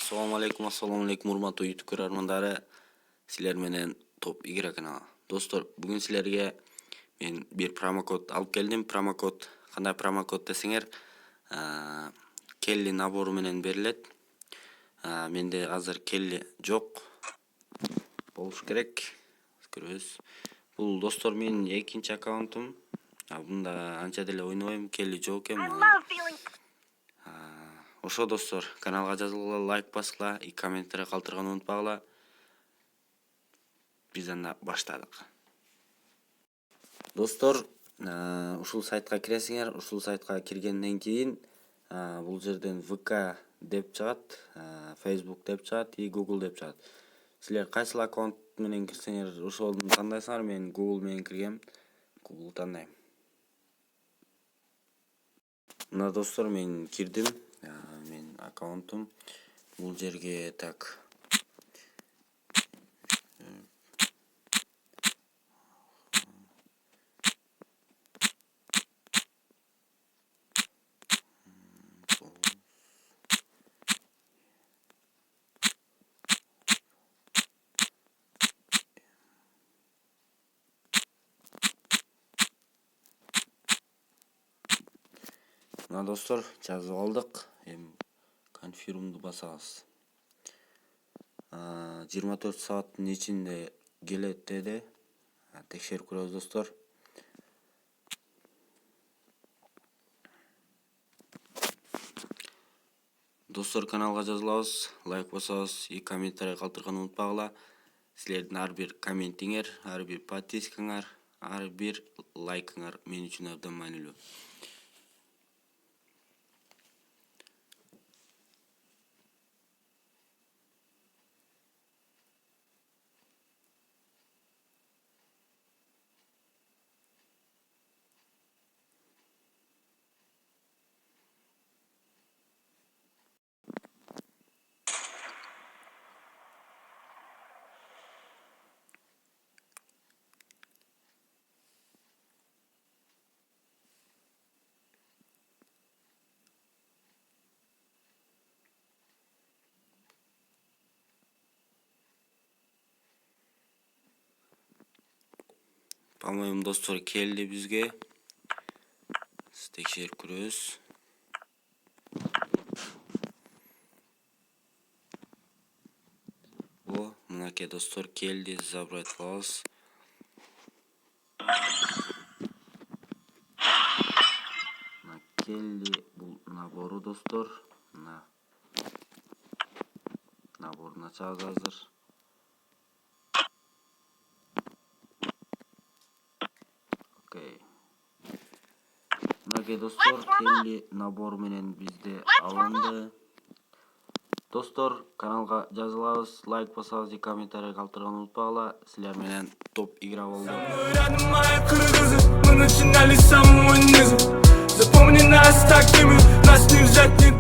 Assalamu alaikum урматтуу YouTube көрөрмандары. Силер менен топ игра каналы. Достор, бүгүн силерге мен бир промокод алып келдим. Промокод кандай промокод десеңер, келли набору менен берилет. Менде азыр келли жок. Болуш керек. Көрөбүз. Бул достор менин экинчи аккаунтум. Бунда анча деле ойнобойм, келли жок экен. Ошо достор, каналга жазылгыла, лайк баскыла, и комментарий калтырганды унутпагыла. Биз анда баштадык. Достор, ушул сайтка киресиңер, ушул сайтка киргенден кийин бул жерден ВК деп чыгат, Facebook деп чыгат и Google деп чыгат. Силер кайсыл аккаунт менен кирсеңер, ошолду тандайсыңар. Мен Google менен киргем. Google тандайм. Мына достор, мен кирдим. Мен аккаунтум бул жерге так. Мына достор, жазып алдык. Эми конфирмду басабыз. 24 сааттын ичинде келет деди. Текшерип көрөбүз достор. Достор, каналга жазылабыз, лайк басабыз и комментарий калтырганды унутпагыла. Силердин ар бир комментиңер, ар бир подпискаңар, ар бир лайкыңар мен үчүн абдан маанилүү. По-моему, достор, келди бизге. Текшерип көрөбүз. Мынакей достор, келди, забрать кылабыз. Келди бул набору достор. Наборун ачабыз азыр. Мынакей достор, келли набор менен бизде алынды. Достор, каналга жазылабыз, лайк басабыз и комментарий калтырганды унутпагыла. Силер менен топ игра болду. Запомни нас такими, нас не взять, не